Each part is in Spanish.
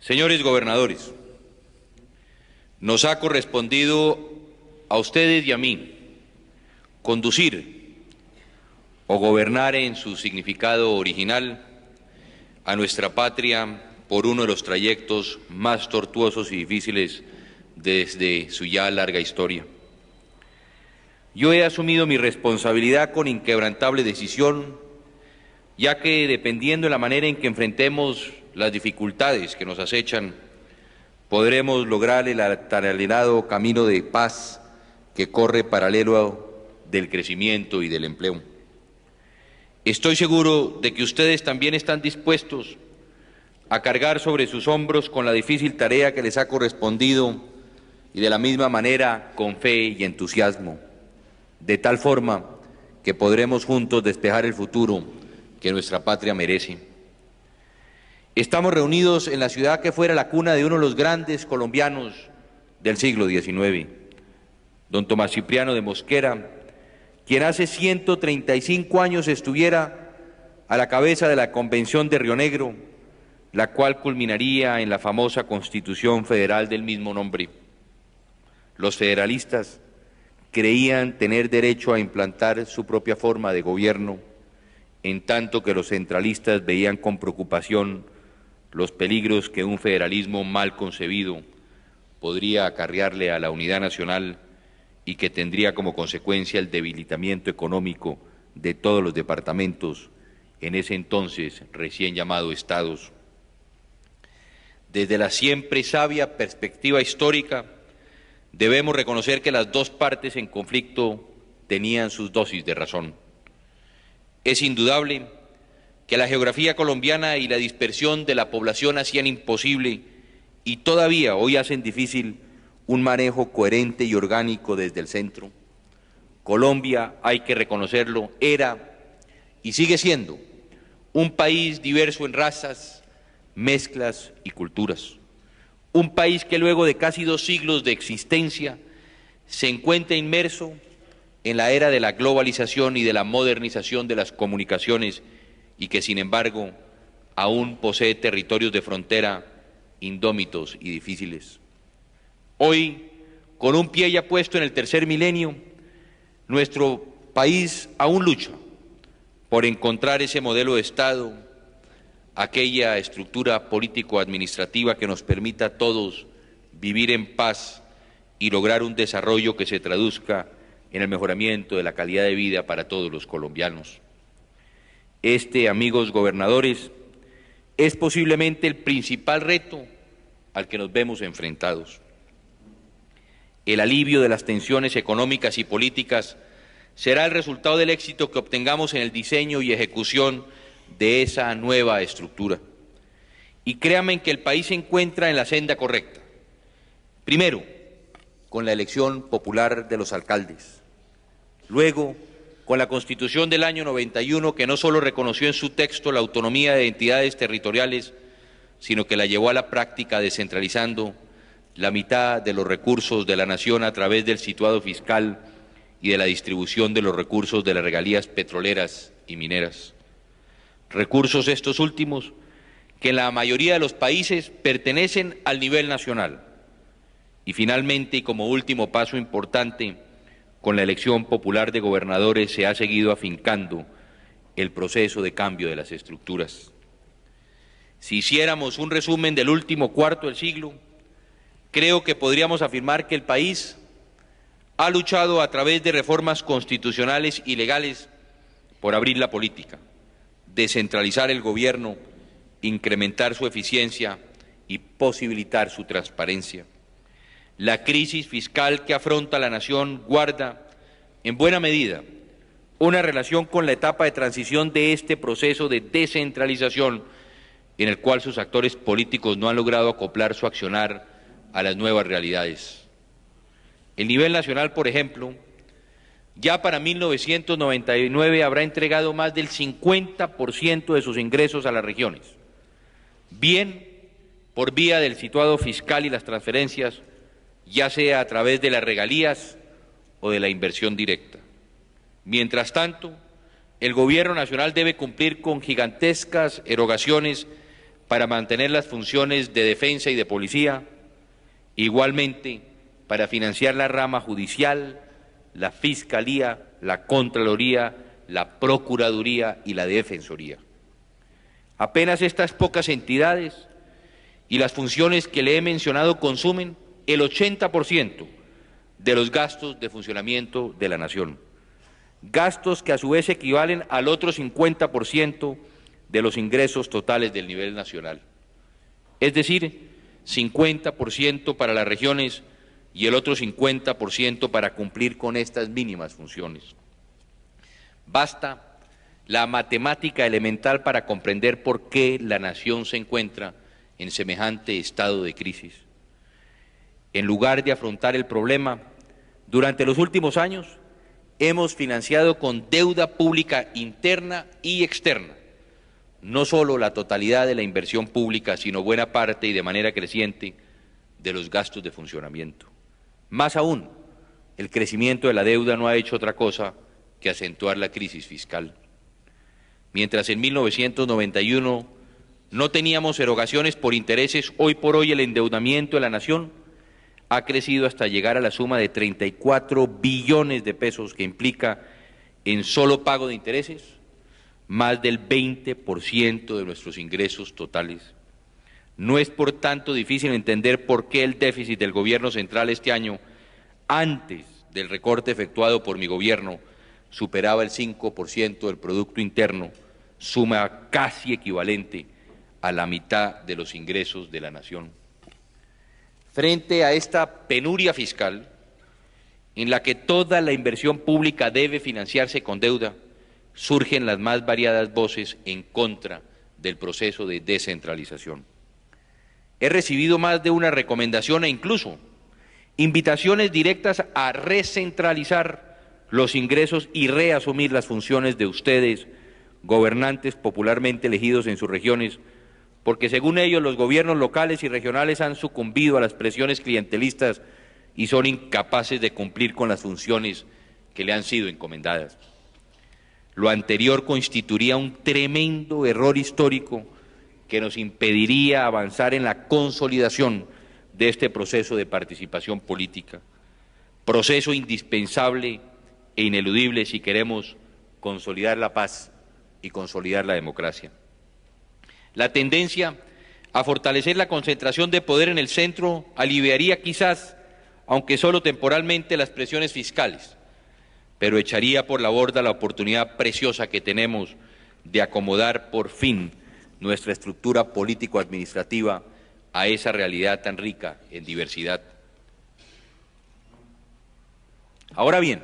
Señores gobernadores, nos ha correspondido a ustedes y a mí conducir o gobernar en su significado original a nuestra patria por uno de los trayectos más tortuosos y difíciles desde su ya larga historia. Yo he asumido mi responsabilidad con inquebrantable decisión, ya que dependiendo de la manera en que enfrentemos las dificultades que nos acechan, podremos lograr el tan anhelado camino de paz que corre paralelo del crecimiento y del empleo. Estoy seguro de que ustedes también están dispuestos a cargar sobre sus hombros con la difícil tarea que les ha correspondido y de la misma manera con fe y entusiasmo, de tal forma que podremos juntos despejar el futuro que nuestra patria merece. Estamos reunidos en la ciudad que fuera la cuna de uno de los grandes colombianos del siglo XIX, don Tomás Cipriano de Mosquera, quien hace 135 años estuviera a la cabeza de la Convención de Río Negro, la cual culminaría en la famosa Constitución Federal del mismo nombre. Los federalistas creían tener derecho a implantar su propia forma de gobierno, en tanto que los centralistas veían con preocupación los peligros que un federalismo mal concebido podría acarrearle a la unidad nacional y que tendría como consecuencia el debilitamiento económico de todos los departamentos, en ese entonces recién llamados estados. Desde la siempre sabia perspectiva histórica, debemos reconocer que las dos partes en conflicto tenían sus dosis de razón. Es indudable que la geografía colombiana y la dispersión de la población hacían imposible y todavía hoy hacen difícil un manejo coherente y orgánico desde el centro. Colombia, hay que reconocerlo, era y sigue siendo un país diverso en razas, mezclas y culturas. Un país que luego de casi 2 siglos de existencia se encuentra inmerso en la era de la globalización y de la modernización de las comunicaciones y que, sin embargo, aún posee territorios de frontera indómitos y difíciles. Hoy, con un pie ya puesto en el tercer milenio, nuestro país aún lucha por encontrar ese modelo de Estado, aquella estructura político-administrativa que nos permita a todos vivir en paz y lograr un desarrollo que se traduzca en el mejoramiento de la calidad de vida para todos los colombianos. Este, amigos gobernadores, es posiblemente el principal reto al que nos vemos enfrentados. El alivio de las tensiones económicas y políticas será el resultado del éxito que obtengamos en el diseño y ejecución de esa nueva estructura. Y créanme que el país se encuentra en la senda correcta. Primero, con la elección popular de los alcaldes. Luego, con la Constitución del año 91, que no solo reconoció en su texto la autonomía de entidades territoriales, sino que la llevó a la práctica descentralizando la mitad de los recursos de la nación a través del situado fiscal y de la distribución de los recursos de las regalías petroleras y mineras. Recursos estos últimos que en la mayoría de los países pertenecen al nivel nacional. Y finalmente, y como último paso importante, con la elección popular de gobernadores se ha seguido afincando el proceso de cambio de las estructuras. Si hiciéramos un resumen del último cuarto del siglo, creo que podríamos afirmar que el país ha luchado a través de reformas constitucionales y legales por abrir la política, descentralizar el gobierno, incrementar su eficiencia y posibilitar su transparencia. La crisis fiscal que afronta la nación guarda, en buena medida, una relación con la etapa de transición de este proceso de descentralización en el cual sus actores políticos no han logrado acoplar su accionar a las nuevas realidades. El nivel nacional, por ejemplo, ya para 1999 habrá entregado más del 50% de sus ingresos a las regiones, bien por vía del situado fiscal y las transferencias, ya sea a través de las regalías o de la inversión directa. Mientras tanto, el Gobierno Nacional debe cumplir con gigantescas erogaciones para mantener las funciones de defensa y de policía, igualmente para financiar la rama judicial, la Fiscalía, la Contraloría, la Procuraduría y la Defensoría. Apenas estas pocas entidades y las funciones que le he mencionado consumen el 80% de los gastos de funcionamiento de la nación, gastos que a su vez equivalen al otro 50% de los ingresos totales del nivel nacional, es decir, 50% para las regiones y el otro 50% para cumplir con estas mínimas funciones. Basta la matemática elemental para comprender por qué la nación se encuentra en semejante estado de crisis. En lugar de afrontar el problema, durante los últimos años hemos financiado con deuda pública interna y externa no solo la totalidad de la inversión pública, sino buena parte y de manera creciente de los gastos de funcionamiento. Más aún, el crecimiento de la deuda no ha hecho otra cosa que acentuar la crisis fiscal. Mientras en 1991 no teníamos erogaciones por intereses, hoy por hoy el endeudamiento de la nación ha crecido hasta llegar a la suma de 34 billones de pesos, que implica en solo pago de intereses más del 20% de nuestros ingresos totales. No es por tanto difícil entender por qué el déficit del gobierno central este año, antes del recorte efectuado por mi gobierno, superaba el 5% del Producto Interno, suma casi equivalente a la mitad de los ingresos de la nación. Frente a esta penuria fiscal, en la que toda la inversión pública debe financiarse con deuda, surgen las más variadas voces en contra del proceso de descentralización. He recibido más de una recomendación e incluso invitaciones directas a recentralizar los ingresos y reasumir las funciones de ustedes, gobernantes popularmente elegidos en sus regiones, porque según ellos los gobiernos locales y regionales han sucumbido a las presiones clientelistas y son incapaces de cumplir con las funciones que le han sido encomendadas. Lo anterior constituiría un tremendo error histórico que nos impediría avanzar en la consolidación de este proceso de participación política, proceso indispensable e ineludible si queremos consolidar la paz y consolidar la democracia. La tendencia a fortalecer la concentración de poder en el centro aliviaría quizás, aunque solo temporalmente, las presiones fiscales, pero echaría por la borda la oportunidad preciosa que tenemos de acomodar por fin nuestra estructura político-administrativa a esa realidad tan rica en diversidad. Ahora bien,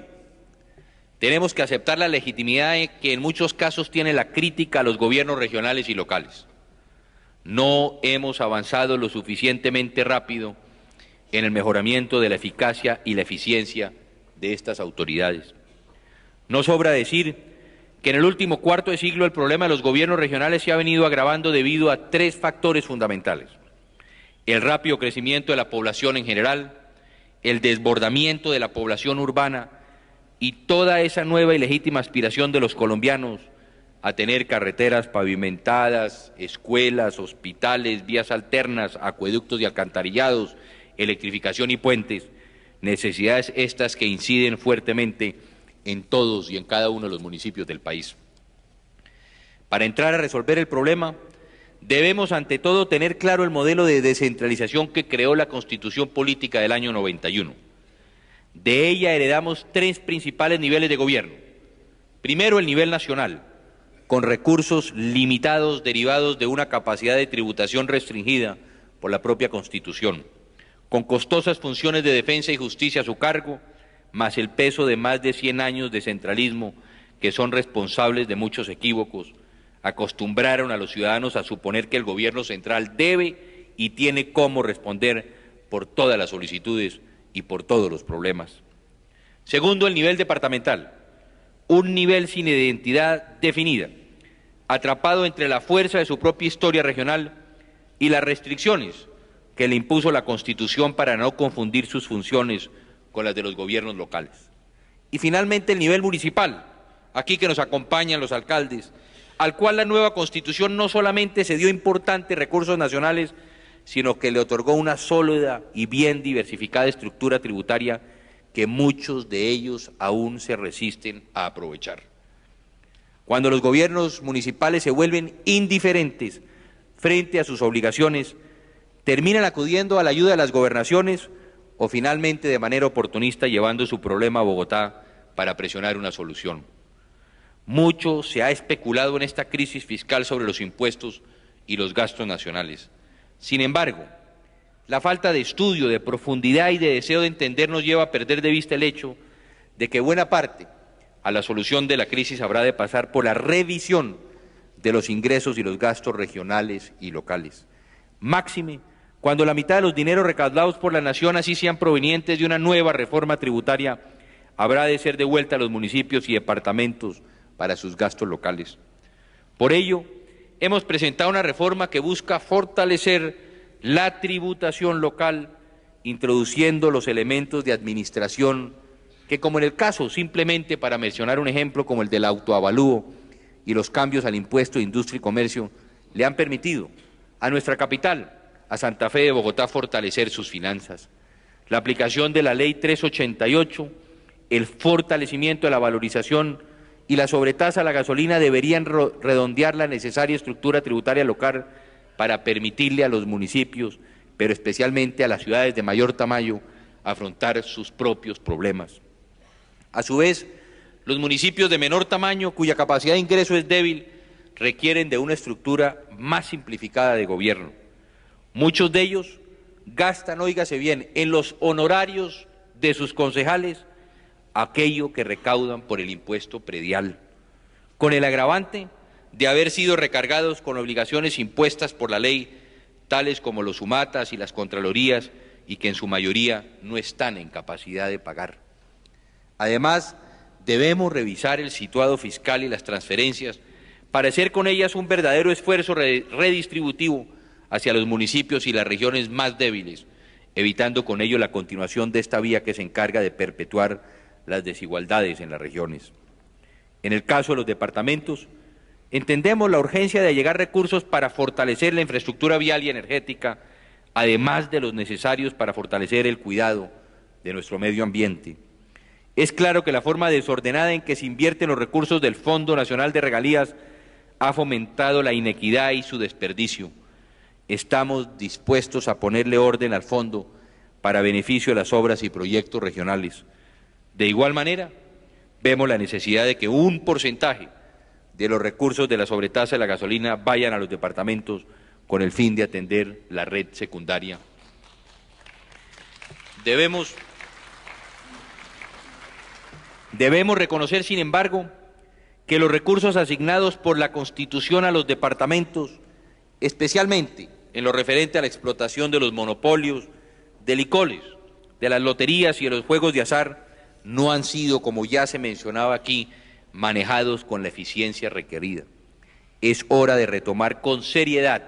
tenemos que aceptar la legitimidad que en muchos casos tiene la crítica a los gobiernos regionales y locales. No hemos avanzado lo suficientemente rápido en el mejoramiento de la eficacia y la eficiencia de estas autoridades. No sobra decir que en el último cuarto de siglo el problema de los gobiernos regionales se ha venido agravando debido a tres factores fundamentales: el rápido crecimiento de la población en general, el desbordamiento de la población urbana y toda esa nueva y legítima aspiración de los colombianos a tener carreteras pavimentadas, escuelas, hospitales, vías alternas, acueductos y alcantarillados, electrificación y puentes, necesidades estas que inciden fuertemente en todos y en cada uno de los municipios del país. Para entrar a resolver el problema, debemos ante todo tener claro el modelo de descentralización que creó la Constitución Política del año 91. De ella heredamos tres principales niveles de gobierno. Primero, el nivel nacional, con recursos limitados derivados de una capacidad de tributación restringida por la propia Constitución, con costosas funciones de defensa y justicia a su cargo, más el peso de más de 100 años de centralismo que son responsables de muchos equívocos, acostumbraron a los ciudadanos a suponer que el gobierno central debe y tiene cómo responder por todas las solicitudes y por todos los problemas. Segundo, el nivel departamental, un nivel sin identidad definida, atrapado entre la fuerza de su propia historia regional y las restricciones que le impuso la Constitución para no confundir sus funciones con las de los gobiernos locales. Y finalmente el nivel municipal, aquí que nos acompañan los alcaldes, al cual la nueva Constitución no solamente se dio importantes recursos nacionales, sino que le otorgó una sólida y bien diversificada estructura tributaria que muchos de ellos aún se resisten a aprovechar. Cuando los gobiernos municipales se vuelven indiferentes frente a sus obligaciones, terminan acudiendo a la ayuda de las gobernaciones o finalmente de manera oportunista llevando su problema a Bogotá para presionar una solución. Mucho se ha especulado en esta crisis fiscal sobre los impuestos y los gastos nacionales. Sin embargo, la falta de estudio, de profundidad y de deseo de entender nos lleva a perder de vista el hecho de que buena parte a la solución de la crisis habrá de pasar por la revisión de los ingresos y los gastos regionales y locales. Máxime, cuando la mitad de los dineros recaudados por la nación, así sean provenientes de una nueva reforma tributaria, habrá de ser devuelta a los municipios y departamentos para sus gastos locales. Por ello, hemos presentado una reforma que busca fortalecer la tributación local, introduciendo los elementos de administración que, como en el caso, simplemente para mencionar un ejemplo como el del autoavalúo y los cambios al impuesto de industria y comercio, le han permitido a nuestra capital, a Santa Fe de Bogotá, fortalecer sus finanzas. La aplicación de la Ley 388, el fortalecimiento de la valorización y la sobretasa a la gasolina deberían redondear la necesaria estructura tributaria local para permitirle a los municipios, pero especialmente a las ciudades de mayor tamaño, afrontar sus propios problemas. A su vez, los municipios de menor tamaño, cuya capacidad de ingreso es débil, requieren de una estructura más simplificada de gobierno. Muchos de ellos gastan, óigase bien, en los honorarios de sus concejales aquello que recaudan por el impuesto predial, con el agravante de haber sido recargados con obligaciones impuestas por la ley, tales como los sumatas y las contralorías, y que en su mayoría no están en capacidad de pagar. Además, debemos revisar el situado fiscal y las transferencias para hacer con ellas un verdadero esfuerzo redistributivo hacia los municipios y las regiones más débiles, evitando con ello la continuación de esta vía que se encarga de perpetuar las desigualdades en las regiones. En el caso de los departamentos, entendemos la urgencia de allegar recursos para fortalecer la infraestructura vial y energética, además de los necesarios para fortalecer el cuidado de nuestro medio ambiente. Es claro que la forma desordenada en que se invierten los recursos del Fondo Nacional de Regalías ha fomentado la inequidad y su desperdicio. Estamos dispuestos a ponerle orden al fondo para beneficio de las obras y proyectos regionales. De igual manera, vemos la necesidad de que un porcentaje de los recursos de la sobretasa de la gasolina vayan a los departamentos con el fin de atender la red secundaria. Debemos reconocer, sin embargo, que los recursos asignados por la Constitución a los departamentos, especialmente en lo referente a la explotación de los monopolios, de licores, de las loterías y de los juegos de azar, no han sido, como ya se mencionaba aquí, manejados con la eficiencia requerida. Es hora de retomar con seriedad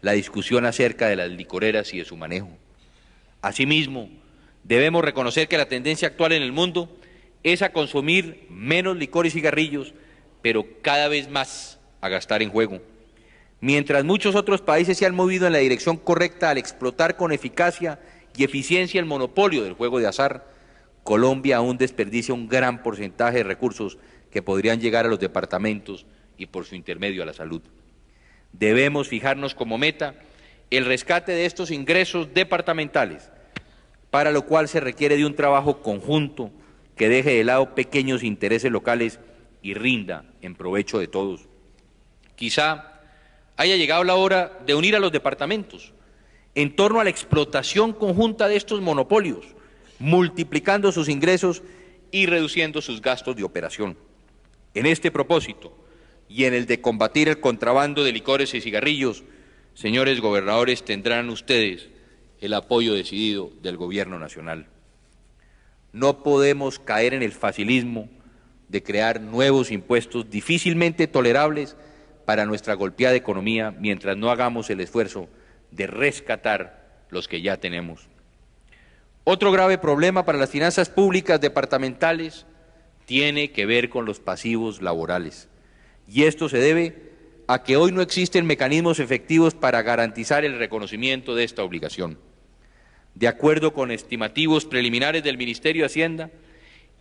la discusión acerca de las licoreras y de su manejo. Asimismo, debemos reconocer que la tendencia actual en el mundo es a consumir menos licor y cigarrillos, pero cada vez más a gastar en juego. Mientras muchos otros países se han movido en la dirección correcta al explotar con eficacia y eficiencia el monopolio del juego de azar, Colombia aún desperdicia un gran porcentaje de recursos que podrían llegar a los departamentos y por su intermedio a la salud. Debemos fijarnos como meta el rescate de estos ingresos departamentales, para lo cual se requiere de un trabajo conjunto que deje de lado pequeños intereses locales y rinda en provecho de todos. Quizá haya llegado la hora de unir a los departamentos en torno a la explotación conjunta de estos monopolios, multiplicando sus ingresos y reduciendo sus gastos de operación. En este propósito y en el de combatir el contrabando de licores y cigarrillos, señores gobernadores, tendrán ustedes el apoyo decidido del Gobierno Nacional. No podemos caer en el facilismo de crear nuevos impuestos difícilmente tolerables para nuestra golpeada economía mientras no hagamos el esfuerzo de rescatar los que ya tenemos. Otro grave problema para las finanzas públicas departamentales tiene que ver con los pasivos laborales, y esto se debe a que hoy no existen mecanismos efectivos para garantizar el reconocimiento de esta obligación. De acuerdo con estimativos preliminares del Ministerio de Hacienda,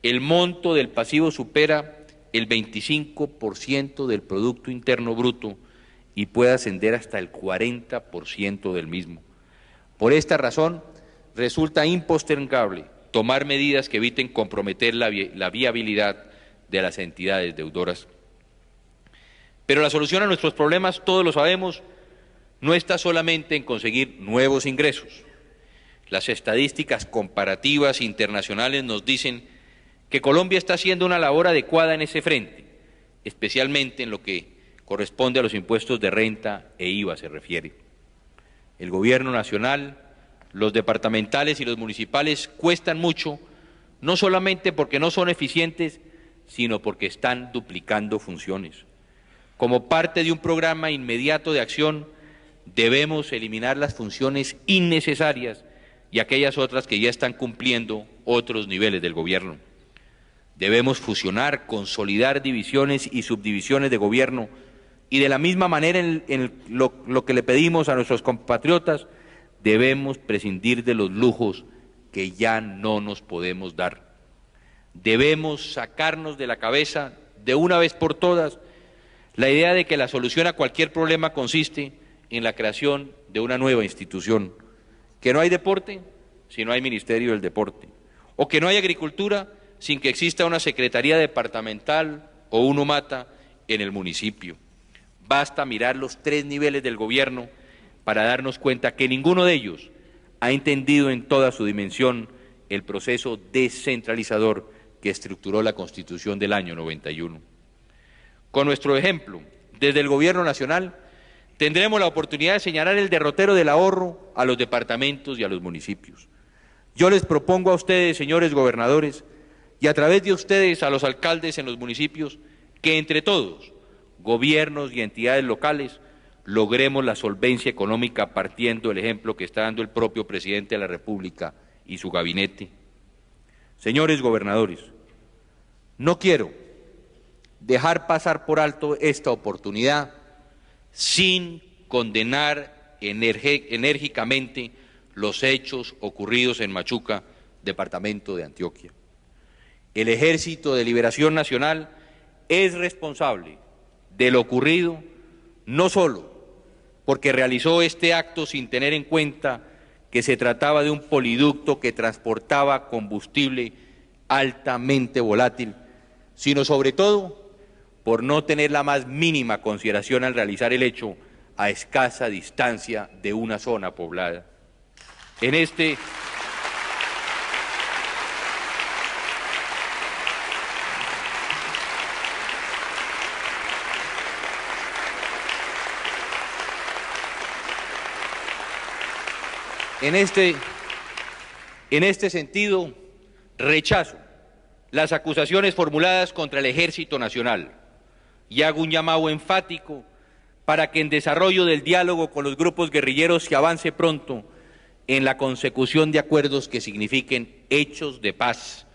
el monto del pasivo supera el 25% del Producto Interno Bruto y puede ascender hasta el 40% del mismo. Por esta razón, resulta impostergable tomar medidas que eviten comprometer la viabilidad de las entidades deudoras. Pero la solución a nuestros problemas, todos lo sabemos, no está solamente en conseguir nuevos ingresos. Las estadísticas comparativas internacionales nos dicen que Colombia está haciendo una labor adecuada en ese frente, especialmente en lo que corresponde a los impuestos de renta e IVA se refiere. El gobierno nacional, los departamentales y los municipales cuestan mucho, no solamente porque no son eficientes, sino porque están duplicando funciones. Como parte de un programa inmediato de acción, debemos eliminar las funciones innecesarias y aquellas otras que ya están cumpliendo otros niveles del gobierno. Debemos fusionar, consolidar divisiones y subdivisiones de gobierno y de la misma manera lo que le pedimos a nuestros compatriotas, debemos prescindir de los lujos que ya no nos podemos dar. Debemos sacarnos de la cabeza de una vez por todas la idea de que la solución a cualquier problema consiste en la creación de una nueva institución, que no hay deporte si no hay Ministerio del Deporte, o que no hay agricultura sin que exista una secretaría departamental o un UMATA en el municipio. Basta mirar los 3 niveles del gobierno para darnos cuenta que ninguno de ellos ha entendido en toda su dimensión el proceso descentralizador que estructuró la Constitución del año 91. Con nuestro ejemplo, desde el Gobierno Nacional, tendremos la oportunidad de señalar el derrotero del ahorro a los departamentos y a los municipios. Yo les propongo a ustedes, señores gobernadores, y a través de ustedes a los alcaldes en los municipios, que entre todos, gobiernos y entidades locales, logremos la solvencia económica partiendo del ejemplo que está dando el propio presidente de la República y su gabinete. Señores gobernadores, no quiero dejar pasar por alto esta oportunidad sin condenar enérgicamente los hechos ocurridos en Machuca, departamento de Antioquia. El Ejército de Liberación Nacional es responsable de lo ocurrido, no solo porque realizó este acto sin tener en cuenta que se trataba de un poliducto que transportaba combustible altamente volátil, sino sobre todo por no tener la más mínima consideración al realizar el hecho a escasa distancia de una zona poblada. En este sentido, rechazo las acusaciones formuladas contra el Ejército Nacional y hago un llamado enfático para que en desarrollo del diálogo con los grupos guerrilleros se avance pronto en la consecución de acuerdos que signifiquen hechos de paz,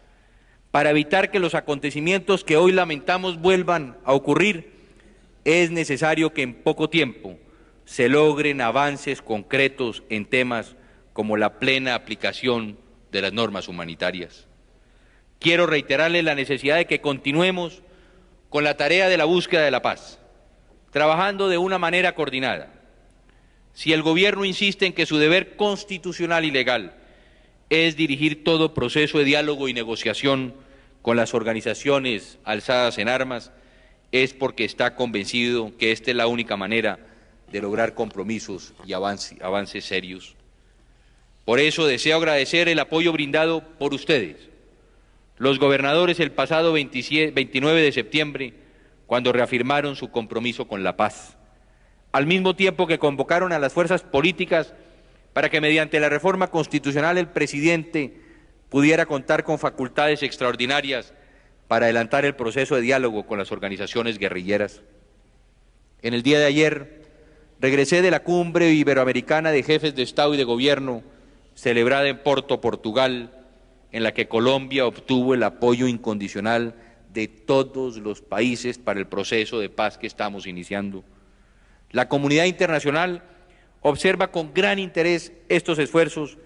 para evitar que los acontecimientos que hoy lamentamos vuelvan a ocurrir. Es necesario que en poco tiempo se logren avances concretos en temas como la plena aplicación de las normas humanitarias. Quiero reiterarles la necesidad de que continuemos con la tarea de la búsqueda de la paz, trabajando de una manera coordinada. Si el gobierno insiste en que su deber constitucional y legal es dirigir todo proceso de diálogo y negociación con las organizaciones alzadas en armas, es porque está convencido que esta es la única manera de lograr compromisos y avances serios. Por eso deseo agradecer el apoyo brindado por ustedes, los gobernadores, el pasado 29 de septiembre, cuando reafirmaron su compromiso con la paz, al mismo tiempo que convocaron a las fuerzas políticas para que mediante la reforma constitucional el presidente pudiera contar con facultades extraordinarias para adelantar el proceso de diálogo con las organizaciones guerrilleras. En el día de ayer regresé de la cumbre iberoamericana de jefes de Estado y de Gobierno celebrada en Porto, Portugal, en la que Colombia obtuvo el apoyo incondicional de todos los países para el proceso de paz que estamos iniciando. La comunidad internacional observa con gran interés estos esfuerzos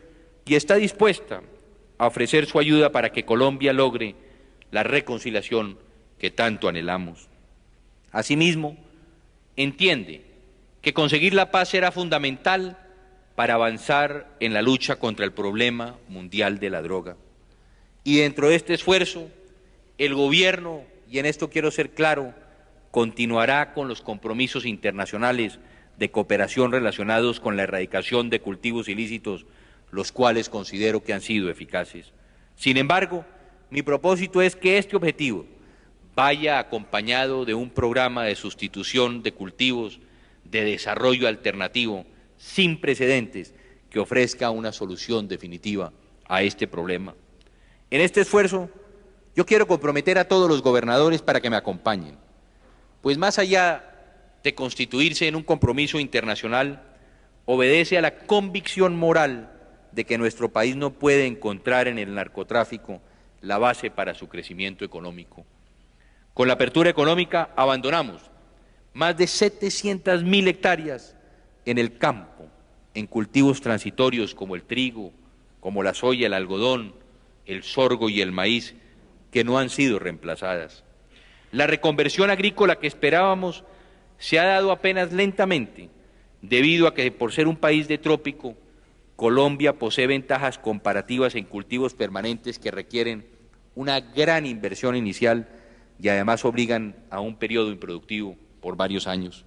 y está dispuesta a ofrecer su ayuda para que Colombia logre la reconciliación que tanto anhelamos. Asimismo, entiende que conseguir la paz será fundamental para avanzar en la lucha contra el problema mundial de la droga. Y dentro de este esfuerzo, el Gobierno, y en esto quiero ser claro, continuará con los compromisos internacionales de cooperación relacionados con la erradicación de cultivos ilícitos, los cuales considero que han sido eficaces. Sin embargo, mi propósito es que este objetivo vaya acompañado de un programa de sustitución de cultivos de desarrollo alternativo sin precedentes que ofrezca una solución definitiva a este problema. En este esfuerzo, yo quiero comprometer a todos los gobernadores para que me acompañen, pues más allá de constituirse en un compromiso internacional, obedece a la convicción moral de que nuestro país no puede encontrar en el narcotráfico la base para su crecimiento económico. Con la apertura económica abandonamos más de 700.000 hectáreas en el campo, en cultivos transitorios como el trigo, como la soya, el algodón, el sorgo y el maíz, que no han sido reemplazadas. La reconversión agrícola que esperábamos se ha dado apenas lentamente, debido a que por ser un país de trópico, Colombia posee ventajas comparativas en cultivos permanentes que requieren una gran inversión inicial y además obligan a un periodo improductivo por varios años.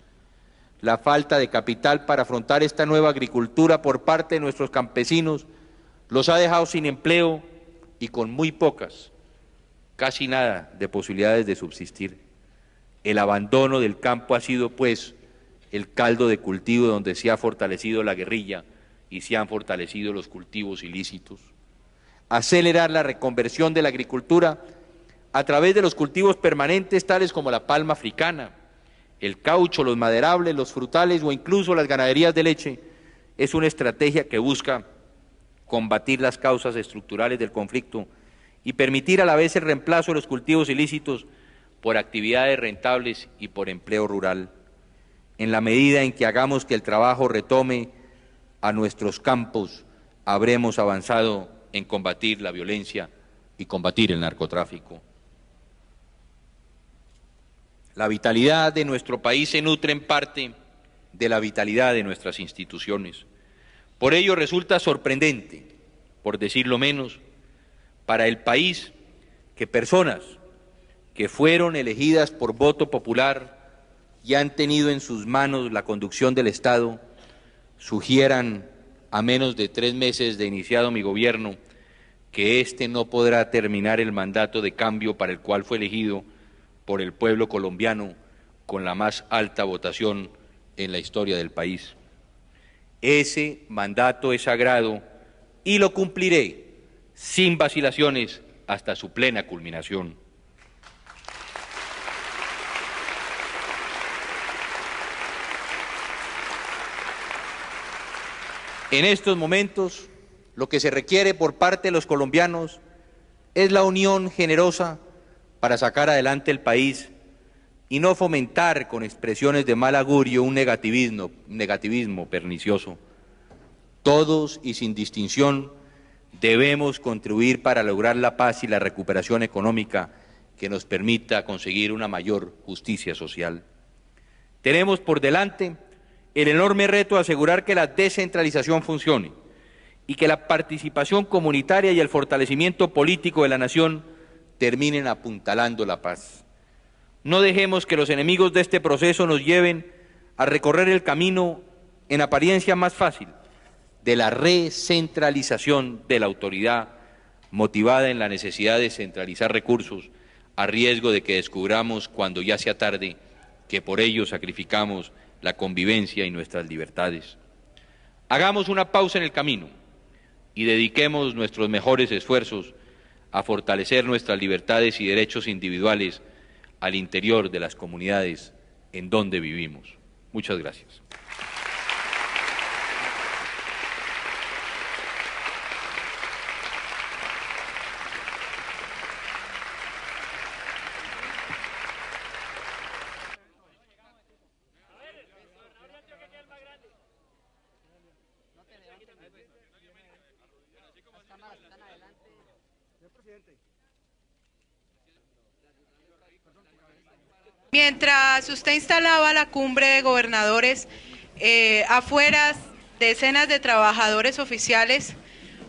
La falta de capital para afrontar esta nueva agricultura por parte de nuestros campesinos los ha dejado sin empleo y con muy pocas, casi nada, de posibilidades de subsistir. El abandono del campo ha sido, pues, el caldo de cultivo donde se ha fortalecido la guerrilla y se han fortalecido los cultivos ilícitos. Acelerar la reconversión de la agricultura a través de los cultivos permanentes tales como la palma africana, el caucho, los maderables, los frutales o incluso las ganaderías de leche es una estrategia que busca combatir las causas estructurales del conflicto y permitir a la vez el reemplazo de los cultivos ilícitos por actividades rentables y por empleo rural. En la medida en que hagamos que el trabajo retome a nuestros campos, habremos avanzado en combatir la violencia y combatir el narcotráfico. La vitalidad de nuestro país se nutre en parte de la vitalidad de nuestras instituciones. Por ello resulta sorprendente, por decirlo menos, para el país que personas que fueron elegidas por voto popular y han tenido en sus manos la conducción del Estado, sugieran a menos de 3 meses de iniciado mi gobierno que éste no podrá terminar el mandato de cambio para el cual fue elegido por el pueblo colombiano con la más alta votación en la historia del país. Ese mandato es sagrado y lo cumpliré sin vacilaciones hasta su plena culminación. En estos momentos, lo que se requiere por parte de los colombianos es la unión generosa para sacar adelante el país y no fomentar con expresiones de mal augurio un negativismo pernicioso. Todos y sin distinción debemos contribuir para lograr la paz y la recuperación económica que nos permita conseguir una mayor justicia social. Tenemos por delante el enorme reto de asegurar que la descentralización funcione y que la participación comunitaria y el fortalecimiento político de la nación terminen apuntalando la paz. No dejemos que los enemigos de este proceso nos lleven a recorrer el camino en apariencia más fácil de la recentralización de la autoridad, motivada en la necesidad de centralizar recursos, a riesgo de que descubramos cuando ya sea tarde que por ello sacrificamos la convivencia y nuestras libertades. Hagamos una pausa en el camino y dediquemos nuestros mejores esfuerzos a fortalecer nuestras libertades y derechos individuales al interior de las comunidades en donde vivimos. Muchas gracias. Mientras usted instalaba la cumbre de gobernadores, afuera decenas de trabajadores oficiales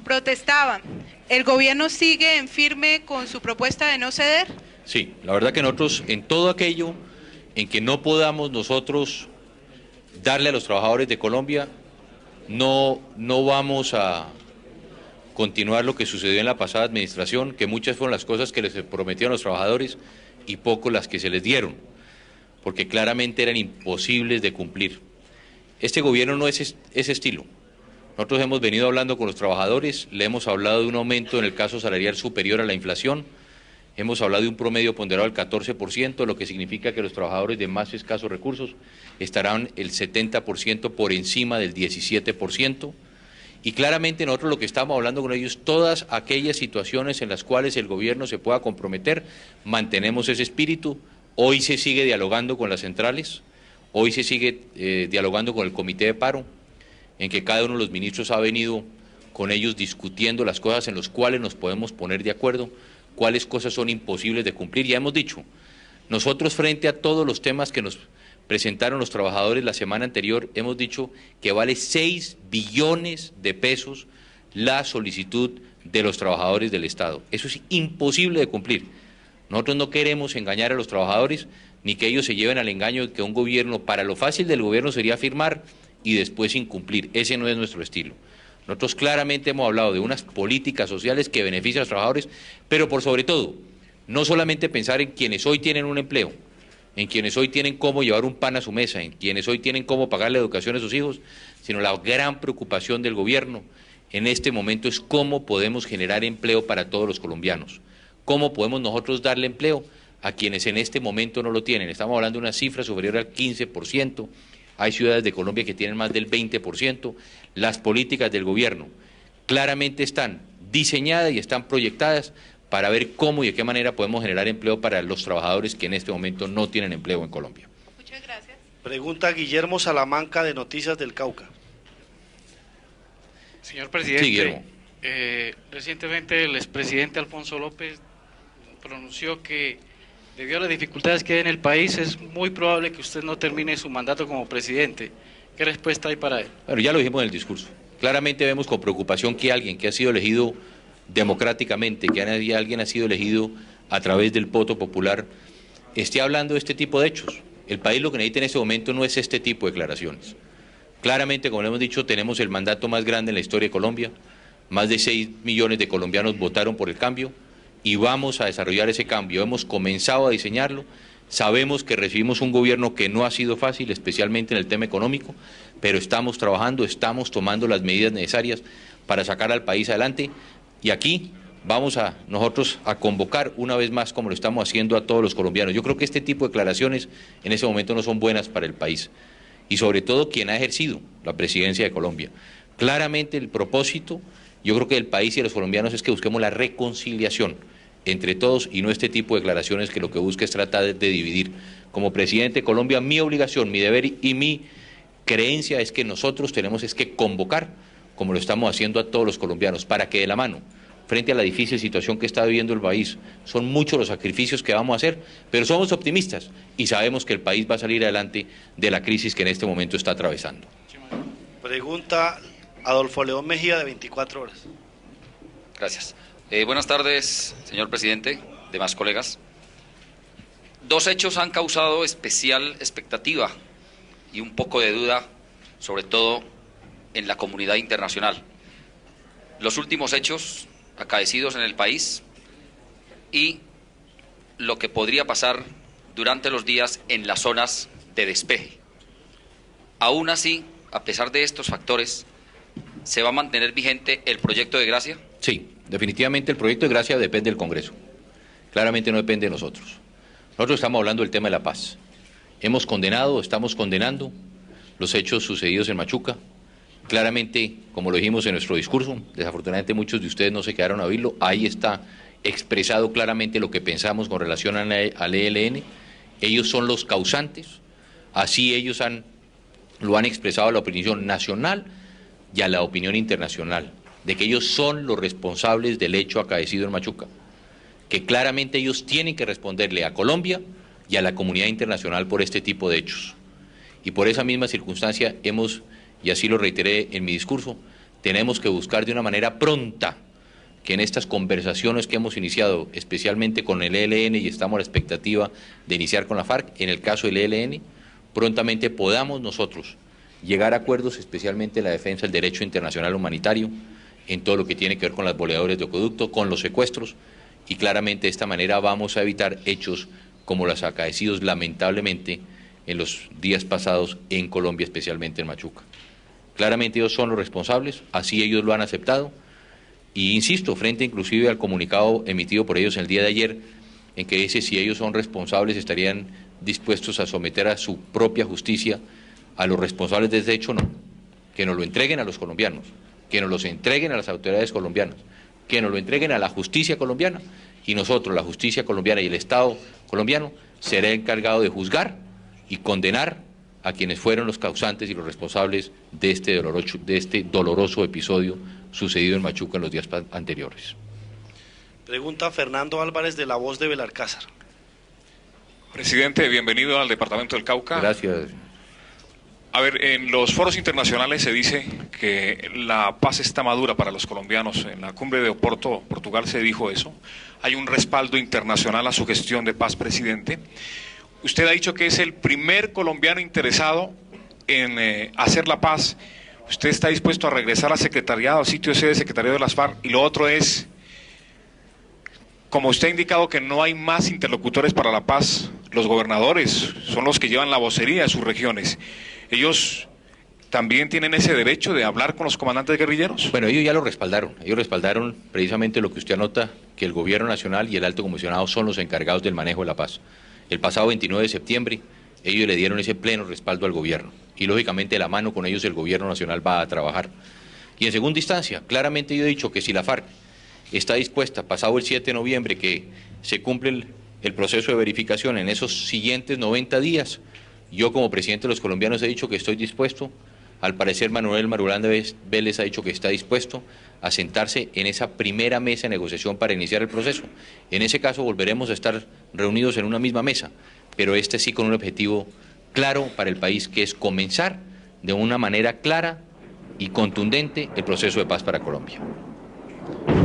protestaban. ¿El gobierno sigue en firme con su propuesta de no ceder? Sí, la verdad que nosotros en todo aquello en que no podamos nosotros darle a los trabajadores de Colombia, no vamos a continuar lo que sucedió en la pasada administración, que muchas fueron las cosas que les prometieron los trabajadores y poco las que se les dieron, porque claramente eran imposibles de cumplir. Este gobierno no es ese estilo. Nosotros hemos venido hablando con los trabajadores, le hemos hablado de un aumento en el caso salarial superior a la inflación, hemos hablado de un promedio ponderado del 14%, lo que significa que los trabajadores de más escasos recursos estarán el 70% por encima del 17%, y claramente nosotros lo que estamos hablando con ellos, todas aquellas situaciones en las cuales el gobierno se pueda comprometer, mantenemos ese espíritu. Hoy se sigue dialogando con las centrales, hoy se sigue dialogando con el comité de paro, en que cada uno de los ministros ha venido con ellos discutiendo las cosas en las cuales nos podemos poner de acuerdo, cuáles cosas son imposibles de cumplir. Ya hemos dicho, nosotros frente a todos los temas que nos presentaron los trabajadores la semana anterior, hemos dicho que vale 6 billones de pesos la solicitud de los trabajadores del Estado. Eso es imposible de cumplir. Nosotros no queremos engañar a los trabajadores, ni que ellos se lleven al engaño de que un gobierno, para lo fácil del gobierno sería firmar y después incumplir. Ese no es nuestro estilo. Nosotros claramente hemos hablado de unas políticas sociales que benefician a los trabajadores, pero por sobre todo, no solamente pensar en quienes hoy tienen un empleo, en quienes hoy tienen cómo llevar un pan a su mesa, en quienes hoy tienen cómo pagar la educación a sus hijos, sino la gran preocupación del gobierno en este momento es cómo podemos generar empleo para todos los colombianos, cómo podemos nosotros darle empleo a quienes en este momento no lo tienen. Estamos hablando de una cifra superior al 15%, hay ciudades de Colombia que tienen más del 20%, las políticas del gobierno claramente están diseñadas y están proyectadas para ver cómo y de qué manera podemos generar empleo para los trabajadores que en este momento no tienen empleo en Colombia. Muchas gracias. Pregunta Guillermo Salamanca, de Noticias del Cauca. Señor presidente, sí, Guillermo. Recientemente el expresidente Alfonso López pronunció que debido a las dificultades que hay en el país es muy probable que usted no termine su mandato como presidente. ¿Qué respuesta hay para él? Bueno, ya lo dijimos en el discurso. Claramente vemos con preocupación que alguien que ha sido elegido democráticamente, que alguien ha sido elegido a través del voto popular, esté hablando de este tipo de hechos. El país lo que necesita en este momento no es este tipo de declaraciones. Claramente, como le hemos dicho, tenemos el mandato más grande en la historia de Colombia, más de 6 millones de colombianos votaron por el cambio y vamos a desarrollar ese cambio. Hemos comenzado a diseñarlo, sabemos que recibimos un gobierno que no ha sido fácil, especialmente en el tema económico, pero estamos trabajando, estamos tomando las medidas necesarias para sacar al país adelante. Y aquí vamos a nosotros a convocar una vez más, como lo estamos haciendo, a todos los colombianos. Yo creo que este tipo de declaraciones en ese momento no son buenas para el país y sobre todo quien ha ejercido la presidencia de Colombia. Claramente el propósito, yo creo que del país y de los colombianos es que busquemos la reconciliación entre todos y no este tipo de declaraciones que lo que busca es tratar de dividir. Como presidente de Colombia, mi obligación, mi deber y mi creencia es que nosotros tenemos que convocar, como lo estamos haciendo, a todos los colombianos, para que de la mano, frente a la difícil situación que está viviendo el país, son muchos los sacrificios que vamos a hacer, pero somos optimistas y sabemos que el país va a salir adelante de la crisis que en este momento está atravesando. Pregunta Adolfo León Mejía, de 24 horas. Gracias. Buenas tardes, señor presidente, demás colegas. Dos hechos han causado especial expectativa y un poco de duda, sobre todo en la comunidad internacional. Los últimos hechos acaecidos en el país y lo que podría pasar durante los días en las zonas de despeje. Aún así, a pesar de estos factores, ¿se va a mantener vigente el proyecto de gracia? Sí, definitivamente el proyecto de gracia depende del Congreso. Claramente no depende de nosotros. Nosotros estamos hablando del tema de la paz. Hemos condenado, estamos condenando los hechos sucedidos en Machuca. Claramente, como lo dijimos en nuestro discurso, desafortunadamente muchos de ustedes no se quedaron a oírlo, ahí está expresado claramente lo que pensamos con relación al ELN. Ellos son los causantes, así ellos lo han expresado a la opinión nacional, y a la opinión internacional de que ellos son los responsables del hecho acaecido en Machuca, que claramente ellos tienen que responderle a Colombia y a la comunidad internacional por este tipo de hechos. Y por esa misma circunstancia hemos, y así lo reiteré en mi discurso, tenemos que buscar de una manera pronta que en estas conversaciones que hemos iniciado, especialmente con el ELN, y estamos a la expectativa de iniciar con la FARC, en el caso del ELN, prontamente podamos nosotros llegar a acuerdos, especialmente en la defensa del derecho internacional humanitario, en todo lo que tiene que ver con las boleadores de acueducto, con los secuestros, y claramente de esta manera vamos a evitar hechos como los acaecidos lamentablemente en los días pasados en Colombia, especialmente en Machuca. Claramente ellos son los responsables, así ellos lo han aceptado, y insisto, frente inclusive al comunicado emitido por ellos el día de ayer, en que dice si ellos son responsables estarían dispuestos a someter a su propia justicia a los responsables de este hecho, no, que nos lo entreguen a los colombianos, que nos los entreguen a las autoridades colombianas, que nos lo entreguen a la justicia colombiana, y nosotros, la justicia colombiana y el Estado colombiano, será encargado de juzgar y condenar a quienes fueron los causantes y los responsables de este doloroso episodio sucedido en Machuca en los días anteriores. Pregunta Fernando Álvarez de La Voz de Belalcázar. Presidente, bienvenido al Departamento del Cauca. Gracias. A ver, en los foros internacionales se dice que la paz está madura para los colombianos. En la cumbre de Oporto, Portugal, se dijo eso. Hay un respaldo internacional a su gestión de paz, presidente. Usted ha dicho que es el primer colombiano interesado en hacer la paz. ¿Usted está dispuesto a regresar al secretariado, al sitio sede de secretariado de las FARC? Y lo otro es, como usted ha indicado que no hay más interlocutores para la paz, los gobernadores son los que llevan la vocería de sus regiones. ¿Ellos también tienen ese derecho de hablar con los comandantes guerrilleros? Bueno, ellos ya lo respaldaron. Ellos respaldaron precisamente lo que usted anota, que el Gobierno Nacional y el Alto Comisionado son los encargados del manejo de la paz. El pasado 29 de septiembre, ellos le dieron ese pleno respaldo al gobierno. Y lógicamente de la mano con ellos el Gobierno Nacional va a trabajar. Y en segunda instancia, claramente yo he dicho que si la FARC está dispuesta, pasado el 7 de noviembre, que se cumple el proceso de verificación en esos siguientes 90 días, yo como presidente de los colombianos he dicho que estoy dispuesto, al parecer Manuel Marulanda Vélez ha dicho que está dispuesto a sentarse en esa primera mesa de negociación para iniciar el proceso. En ese caso volveremos a estar reunidos en una misma mesa, pero este sí con un objetivo claro para el país, que es comenzar de una manera clara y contundente el proceso de paz para Colombia.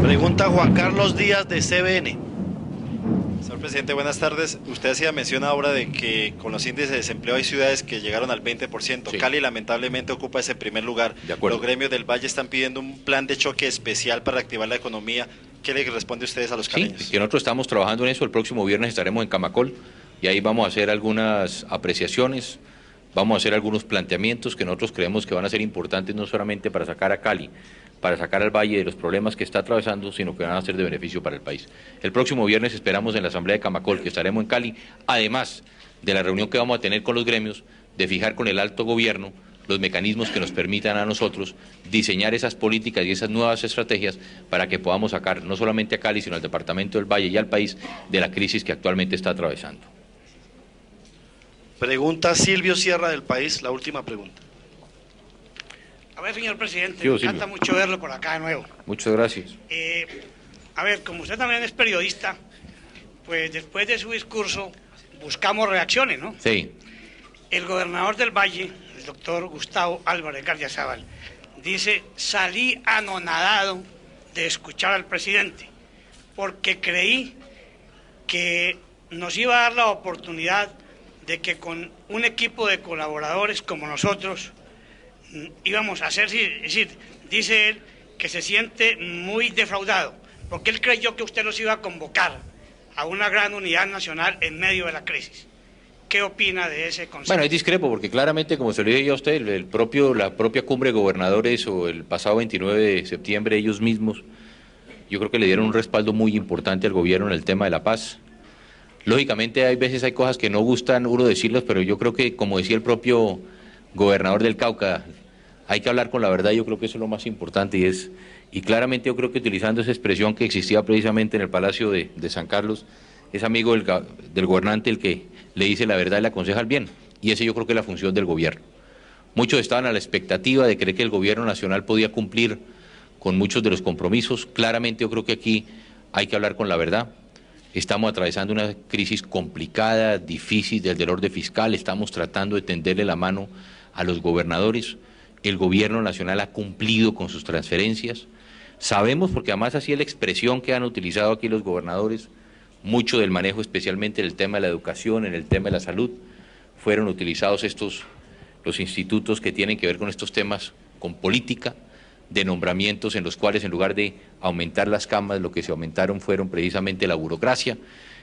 Pregunta Juan Carlos Díaz de CBN. Señor presidente, buenas tardes. Usted hacía mención ahora de que con los índices de desempleo hay ciudades que llegaron al 20%. Sí. Cali lamentablemente ocupa ese primer lugar. De acuerdo. Los gremios del Valle están pidiendo un plan de choque especial para activar la economía. ¿Qué le responde ustedes a los caleños? Sí, que nosotros estamos trabajando en eso. El próximo viernes estaremos en Camacol y ahí vamos a hacer algunas apreciaciones, vamos a hacer algunos planteamientos que nosotros creemos que van a ser importantes no solamente para sacar a Cali, para sacar al Valle de los problemas que está atravesando, sino que van a ser de beneficio para el país. El próximo viernes esperamos en la Asamblea de Camacol, que estaremos en Cali, además de la reunión que vamos a tener con los gremios, de fijar con el alto gobierno los mecanismos que nos permitan a nosotros diseñar esas políticas y esas nuevas estrategias para que podamos sacar no solamente a Cali, sino al departamento del Valle y al país de la crisis que actualmente está atravesando. Pregunta Silvio Sierra del País, la última pregunta. A ver, señor presidente, Sí, me Silvio. encanta mucho verlo por acá de nuevo. Muchas gracias. A ver, como usted también es periodista, pues después de su discurso buscamos reacciones, ¿no? Sí. El gobernador del Valle, el doctor Gustavo Álvarez Gardiazabal, dice: salí anonadado de escuchar al presidente, porque creí que nos iba a dar la oportunidad de que con un equipo de colaboradores como nosotros íbamos a hacer, es decir, dice él que se siente muy defraudado, porque él creyó que usted los iba a convocar a una gran unidad nacional en medio de la crisis. ¿Qué opina de ese concepto? Bueno, es discrepo, porque claramente, como se lo dije a usted, la propia cumbre de gobernadores o el pasado 29 de septiembre, ellos mismos, yo creo que le dieron un respaldo muy importante al gobierno en el tema de la paz. Lógicamente, hay veces hay cosas que no gustan uno decirlas, pero yo creo que, como decía el propio gobernador del Cauca, hay que hablar con la verdad. Yo creo que eso es lo más importante y claramente yo creo que utilizando esa expresión que existía precisamente en el Palacio de San Carlos, es amigo del gobernante el que le dice la verdad y le aconseja el bien, y ese yo creo que es la función del gobierno. Muchos estaban a la expectativa de creer que el gobierno nacional podía cumplir con muchos de los compromisos. Claramente yo creo que aquí hay que hablar con la verdad. Estamos atravesando una crisis complicada, difícil del orden fiscal, estamos tratando de tenderle la mano a los gobernadores. El gobierno nacional ha cumplido con sus transferencias. Sabemos, porque además así es la expresión que han utilizado aquí los gobernadores, mucho del manejo, especialmente en el tema de la educación, en el tema de la salud, fueron utilizados los institutos que tienen que ver con estos temas, con política, de nombramientos en los cuales en lugar de aumentar las camas, lo que se aumentaron fueron precisamente la burocracia,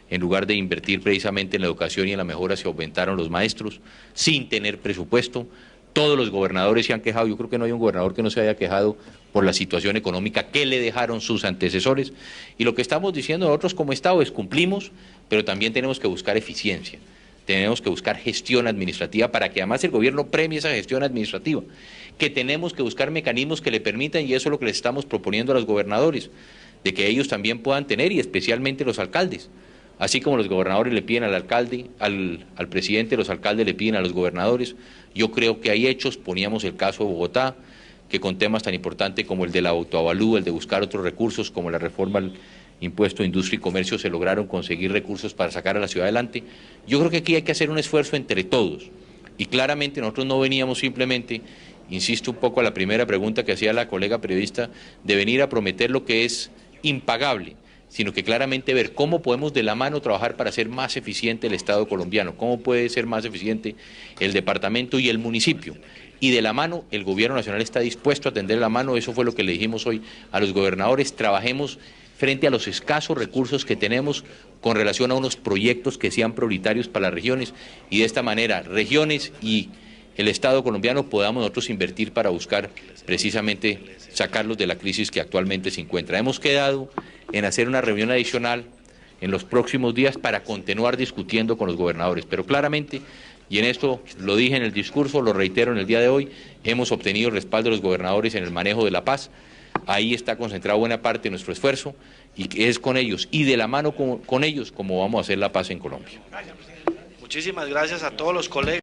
en lugar de invertir precisamente en la educación y en la mejora se aumentaron los maestros, sin tener presupuesto. Todos los gobernadores se han quejado, yo creo que no hay un gobernador que no se haya quejado por la situación económica que le dejaron sus antecesores, y lo que estamos diciendo nosotros como Estado es cumplimos, pero también tenemos que buscar eficiencia. Tenemos que buscar gestión administrativa para que además el gobierno premie esa gestión administrativa, que tenemos que buscar mecanismos que le permitan, y eso es lo que les estamos proponiendo a los gobernadores, de que ellos también puedan tener, y especialmente los alcaldes, así como los gobernadores le piden al alcalde, al presidente, los alcaldes le piden a los gobernadores. Yo creo que hay hechos, poníamos el caso de Bogotá, que con temas tan importantes como el del autoavalúo, el de buscar otros recursos, como la reforma al impuesto de industria y comercio, se lograron conseguir recursos para sacar a la ciudad adelante. Yo creo que aquí hay que hacer un esfuerzo entre todos, y claramente nosotros no veníamos simplemente, insisto un poco a la primera pregunta que hacía la colega periodista, de venir a prometer lo que es impagable, sino que claramente ver cómo podemos de la mano trabajar para hacer más eficiente el Estado colombiano, cómo puede ser más eficiente el departamento y el municipio. Y de la mano, el gobierno nacional está dispuesto a tender la mano, eso fue lo que le dijimos hoy a los gobernadores, trabajemos frente a los escasos recursos que tenemos con relación a unos proyectos que sean prioritarios para las regiones, y de esta manera regiones y el Estado colombiano podamos nosotros invertir para buscar precisamente sacarlos de la crisis que actualmente se encuentra. Hemos quedado en hacer una reunión adicional en los próximos días para continuar discutiendo con los gobernadores, pero claramente, y en esto lo dije en el discurso, lo reitero en el día de hoy, hemos obtenido el respaldo de los gobernadores en el manejo de la paz. Ahí está concentrada buena parte de nuestro esfuerzo, y es con ellos y de la mano con ellos como vamos a hacer la paz en Colombia. Muchísimas gracias a todos los colegas.